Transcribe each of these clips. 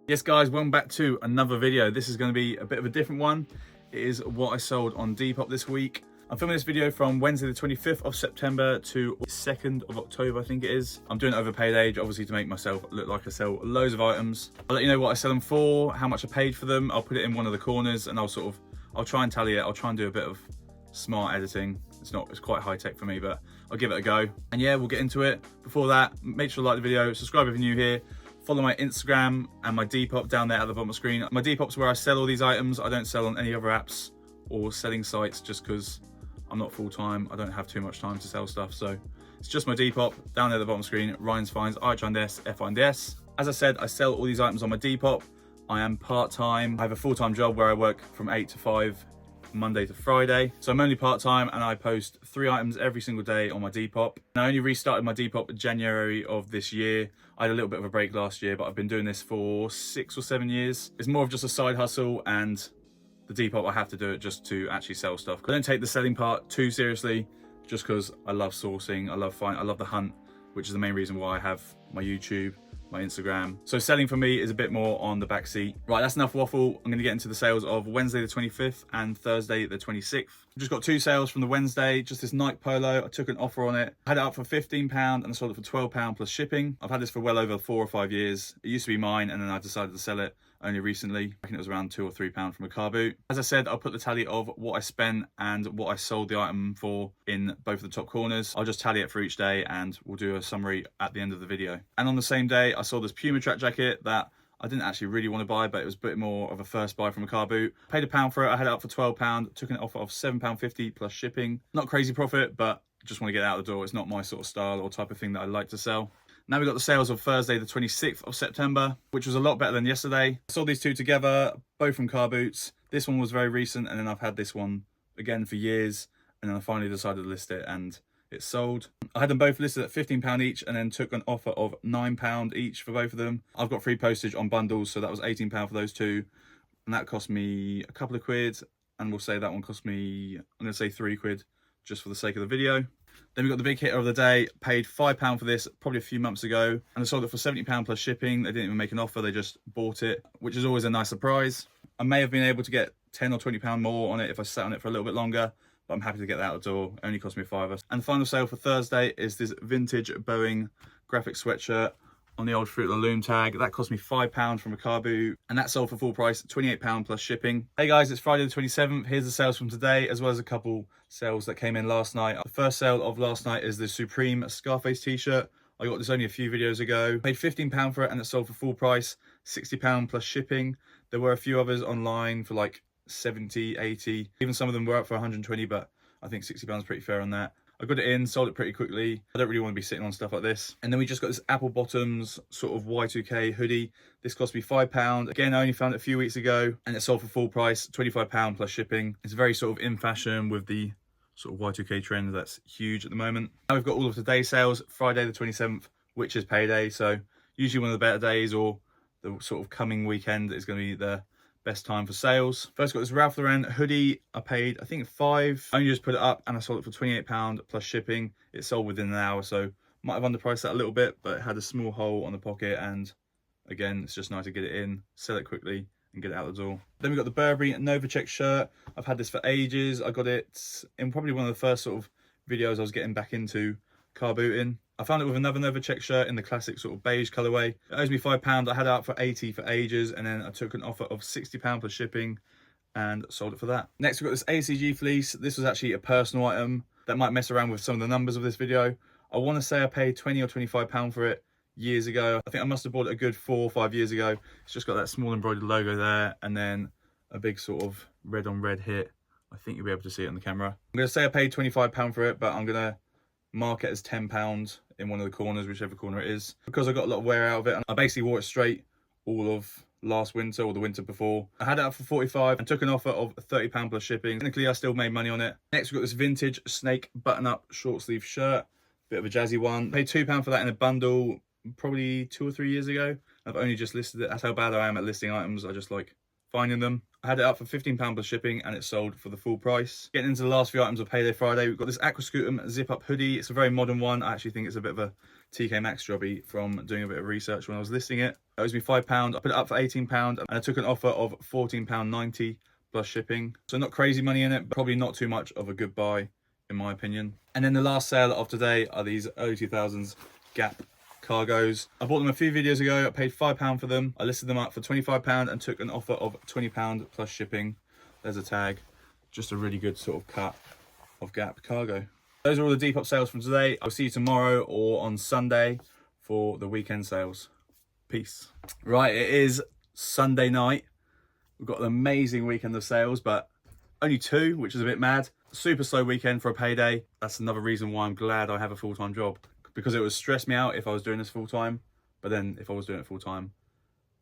Yes guys, welcome back to another video. This is going to be a bit of a different one. It is what I sold on Depop this week. I'm filming this video from Wednesday the 25th of September to 2nd of October, I think it is. I'm doing it over paid age, obviously to make myself look like I sell loads of items. I'll let you know what I sell them for, how much I paid for them. I'll put it in one of the corners and I'll try and tally it. I'll try and do a bit of smart editing. It's quite high tech for me, but I'll give it a go. And yeah, we'll get into it. Before that, make sure to like the video, subscribe if you're new here. Follow my Instagram and my Depop down there at the bottom of the screen. My Depop's where I sell all these items. I don't sell on any other apps or selling sites just because I'm not full-time. I don't have too much time to sell stuff. So it's just my Depop down there at the bottom of the screen. Ryan's Finds, I-N-D-S, F-I-N-D-S. As I said, I sell all these items on my Depop. I am part-time. I have a full-time job where I work from 8 to 5, Monday to Friday. So I'm only part-time and I post 3 items every single day on my Depop. And I only restarted my Depop in January of this year. I had a little bit of a break last year, but I've been doing this for 6 or 7 years. It's more of just a side hustle, and the Depop, I have to do it just to actually sell stuff. I don't take the selling part too seriously, just because I love sourcing, I love the hunt, which is the main reason why I have my YouTube, my Instagram. So selling for me is a bit more on the back seat. Right, that's enough waffle. I'm gonna get into the sales of Wednesday the 25th and Thursday the 26th. I've just got 2 sales from the Wednesday, just this Nike polo. I took an offer on it. I had it up for £15 and I sold it for £12 plus shipping. I've had this for well over 4 or 5 years. It used to be mine and then I decided to sell it only recently. I reckon it was around £2 or £3 from a car boot. As I said, I'll put the tally of what I spent and what I sold the item for in both of the top corners. I'll just tally it for each day and we'll do a summary at the end of the video. And on the same day, I saw this Puma track jacket that I didn't actually really want to buy, but it was a bit more of a first buy from a car boot. Paid £1 for it. I had it up for £12. Took an offer of £7.50 plus shipping. Not crazy profit, but just want to get it out the door. It's not my sort of style or type of thing that I like to sell. Now we've got the sales of Thursday the 26th of September, which was a lot better than yesterday. I sold these 2 together, both from car boots. This one was very recent, and then I've had this one again for years, and then I finally decided to list it and it's sold. I had them both listed at £15 each and then took an offer of £9 each for both of them. I've got free postage on bundles, so that was £18 for those 2. And that cost me a couple of quid. And we'll say that one cost me, I'm gonna say £3 just for the sake of the video. Then we got the big hitter of the day, paid £5 for this probably a few months ago. And I sold it for £70 plus shipping. They didn't even make an offer, they just bought it, which is always a nice surprise. I may have been able to get £10 or £20 more on it if I sat on it for a little bit longer, but I'm happy to get that out the door. It only cost me £5. And the final sale for Thursday is this vintage Boeing graphic sweatshirt on the old Fruit of the Loom tag. That cost me £5 from a car boot, and that sold for full price, £28 plus shipping. Hey guys, it's Friday the 27th. Here's the sales from today, as well as a couple sales that came in last night. The first sale of last night is the Supreme Scarface t-shirt. I got this only a few videos ago. Paid £15 for it and it sold for full price, £60 plus shipping. There were a few others online for like 70, 80, even some of them were up for 120, but I think £60 is pretty fair on that. I got it in, sold it pretty quickly. I don't really want to be sitting on stuff like this. And then we just got this apple bottoms sort of Y2K hoodie. This cost me £5. Again, I only found it a few weeks ago and it sold for full price, £25 plus shipping. It's very sort of in fashion with the sort of Y2K trend that's huge at the moment. Now we've got all of today's sales, Friday the 27th, which is payday. So usually one of the better days, or the sort of coming weekend is going to be the best time for sales. First got this Ralph Lauren hoodie. I paid, I think, £5. I only just put it up and I sold it for £28 plus shipping. It sold within an hour, so might have underpriced that a little bit, but it had a small hole on the pocket, and again, it's just nice to get it in, sell it quickly and get it out the door. Then we got the Burberry Novacek shirt. I've had this for ages. I got it in probably one of the first sort of videos I was getting back into car booting. I found it with another Novacek shirt in the classic sort of beige colorway. It owes me £5. I had it out for 80 for ages, and then I took an offer of £60 for shipping and sold it for that. Next, we've got this ACG fleece. This was actually a personal item that might mess around with some of the numbers of this video. I want to say I paid £20 or £25 for it years ago. I think I must have bought it a good 4 or 5 years ago. It's just got that small embroidered logo there, and then a big sort of red on red hit. I think you'll be able to see it on the camera. I'm going to say I paid £25 for it, but I'm going to mark it as £10 in one of the corners, whichever corner it is, because I got a lot of wear out of it. And I basically wore it straight all of last winter or the winter before. I had it up for £45 and took an offer of £30 plus shipping. Technically, I still made money on it. Next, we've got this vintage snake button-up short sleeve shirt, bit of a jazzy one. Paid £2 for that in a bundle probably 2 or 3 years ago. I've only just listed it. That's how bad I am at listing items. I just like finding them. I had it up for £15 plus shipping and it sold for the full price. Getting into the last few items of Payday Friday, we've got this Aquascutum zip-up hoodie. It's a very modern one. I actually think it's a bit of a TK Maxx jobby from doing a bit of research when I was listing it. It owes me £5. I put it up for £18 and I took an offer of £14.90 plus shipping. So not crazy money in it, but probably not too much of a good buy in my opinion. And then the last sale of today are these early 2000s Gap cargos. I bought them a few videos ago. I paid £5 for them. I listed them up for £25 and took an offer of £20 plus shipping. There's a tag. Just a really good sort of cut of Gap cargo. Those are all the Depop sales from today. I'll see you tomorrow or on Sunday for the weekend sales. Peace. Right, it is Sunday night. We've got an amazing weekend of sales, but only 2, which is a bit mad. Super slow weekend for a payday. That's another reason why I'm glad I have a full-time job, because it would stress me out if I was doing this full-time. But then if I was doing it full-time,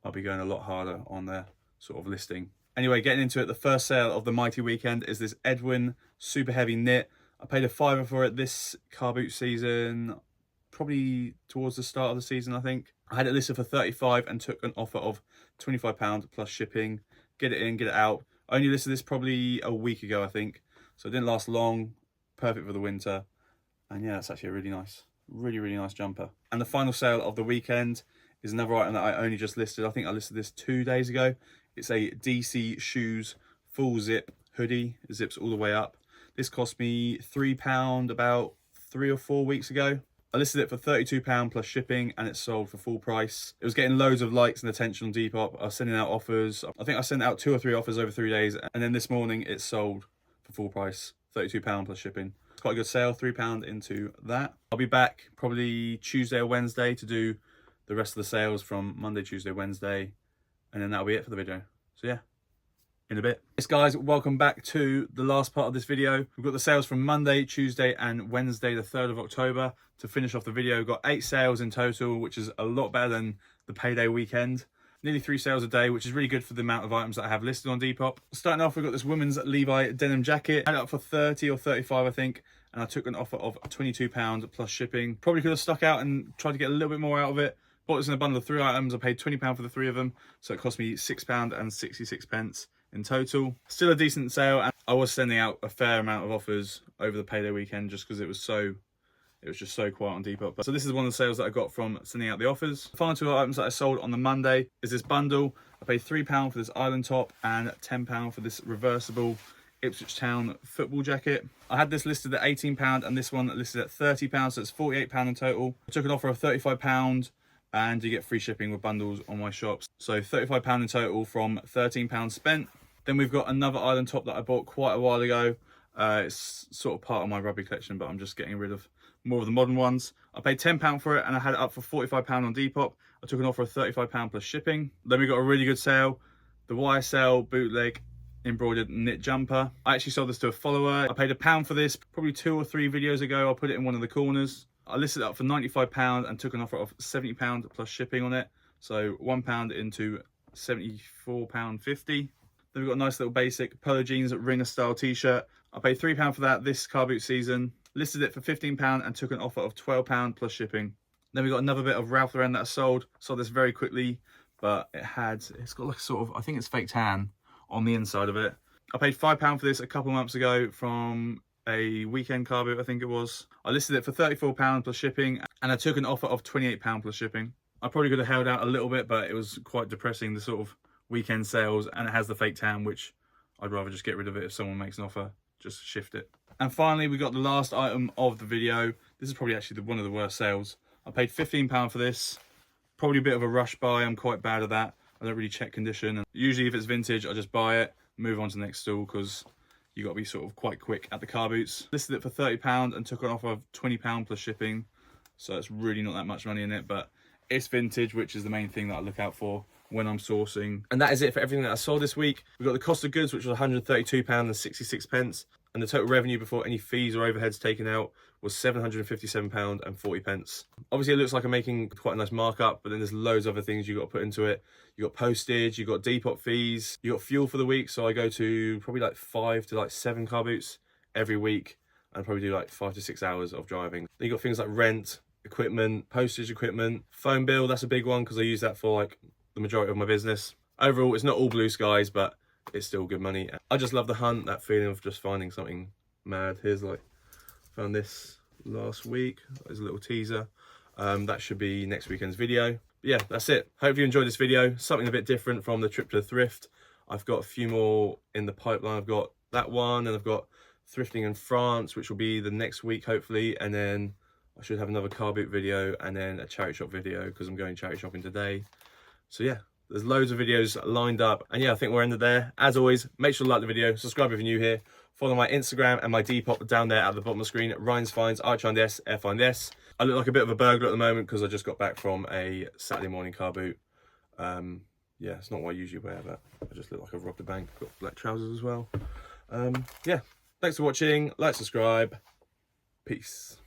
I'll be going a lot harder on the sort of listing. Anyway, getting into it, the first sale of the mighty weekend is this Edwin super heavy knit. I paid a £5 for it this car boot season, probably towards the start of the season, I think. I had it listed for £35 and took an offer of £25 plus shipping. Get it in, get it out. I only listed this probably a week ago, I think. So it didn't last long. Perfect for the winter. And yeah, it's actually a really nice, really nice jumper. And the final sale of the weekend is another item that I only just listed. I think I listed this 2 days ago. It's a DC Shoes full zip hoodie. It zips all the way up. This cost me £3 about 3 or 4 weeks ago. I listed it for £32 plus shipping and it sold for full price. It was getting loads of likes and attention on Depop. I was sending out offers. I think I sent out 2 or 3 offers over 3 days. And then this morning it sold for full price, £32 plus shipping. It's quite a good sale, £3 into that. I'll be back probably Tuesday or Wednesday to do the rest of the sales from Monday, Tuesday, Wednesday. And then that'll be it for the video. So yeah, in a bit. Yes guys, welcome back to the last part of this video. We've got the sales from Monday, Tuesday and Wednesday the 3rd of October. To finish off the video, we've got 8 sales in total, which is a lot better than the payday weekend. Nearly 3 sales a day, which is really good for the amount of items that I have listed on Depop. Starting off, we've got this women's Levi denim jacket. I had it up for 30 or 35 I think, and I took an offer of £22 plus shipping. Probably could have stuck out and tried to get a little bit more out of it. Bought this in a bundle of 3 items. I paid £20 for the 3 of them, so it cost me £6.66 in total. Still a decent sale, and I was sending out a fair amount of offers over the payday weekend just because it was just so quiet on Depop. So this is one of the sales that I got from sending out the offers. The final 2 items that I sold on the Monday is this bundle. I paid £3 for this island top and £10 for this reversible Ipswich Town football jacket. I had this listed at £18 and this one listed at £30, so it's £48 in total. I took an offer of £35 and you get free shipping with bundles on my shops. So £35 in total from £13 spent. Then we've got another island top that I bought quite a while ago. It's sort of part of my rugby collection, but I'm just getting rid of more of the modern ones. I paid £10 for it and I had it up for £45 on Depop. I took an offer of £35 plus shipping. Then we got a really good sale, the YSL bootleg embroidered knit jumper. I actually sold this to a follower. I paid £1 for this probably 2 or 3 videos ago. I'll put it in one of the corners. I listed it up for £95 and took an offer of £70 plus shipping on it. So £1 into £74.50. Then we've got a nice little basic polo jeans ringer style t-shirt. I paid £3 for that this car boot season. Listed it for £15 and took an offer of £12 plus shipping. Then we got another bit of Ralph Lauren that I sold. Sold this very quickly, but it's got like sort of, I think it's fake tan on the inside of it. I paid £5 for this a couple months ago from a weekend car boot, I think it was. I listed it for £34 plus shipping and I took an offer of £28 plus shipping. I probably could have held out a little bit, but it was quite depressing, the sort of weekend sales, and it has the fake tan, which I'd rather just get rid of it. If someone makes an offer, just shift it. And finally, we got the last item of the video. This is probably actually one of the worst sales. I paid £15 for this. Probably a bit of a rush buy. I'm quite bad at that. I don't really check condition. And usually if it's vintage, I just buy it, move on to the next stall, because you got to be sort of quite quick at the car boots. Listed it for £30 and took an offer of £20 plus shipping. So it's really not that much money in it, but it's vintage, which is the main thing that I look out for when I'm sourcing. And that is it for everything that I sold this week. We've got the cost of goods, which was £132.66. And the total revenue before any fees or overheads taken out was £757.40. Obviously, it looks like I'm making quite a nice markup, but then there's loads of other things you've got to put into it. You got postage, you got Depop fees, you got fuel for the week. So I go to probably like 5 to 7 car boots every week, and probably do like 5 to 6 hours of driving. Then you got things like rent, equipment, postage equipment, phone bill. That's a big one because I use that for like the majority of my business. Overall, it's not all blue skies, but it's still good money. I just love the hunt, that feeling of just finding something mad. Here's like, found this last week. There's a little teaser. That should be next weekend's video. But yeah, that's it. Hope you enjoyed this video. Something a bit different from the trip to the thrift. I've got a few more in the pipeline. I've got that one, and I've got thrifting in France, which will be the next week, hopefully. And then I should have another car boot video and then a charity shop video because I'm going charity shopping today. So yeah, there's loads of videos lined up. And yeah, I think we're ended there. As always, make sure to like the video, subscribe if you're new here. Follow my Instagram and my Depop down there at the bottom of the screen. Ryan's Finds, RHinds, Finds. I look like a bit of a burglar at the moment because I just got back from a Saturday morning car boot. Yeah, it's not what I usually wear, but I just look like I've robbed a bank. Got black trousers as well. Yeah, thanks for watching. Like, subscribe. Peace.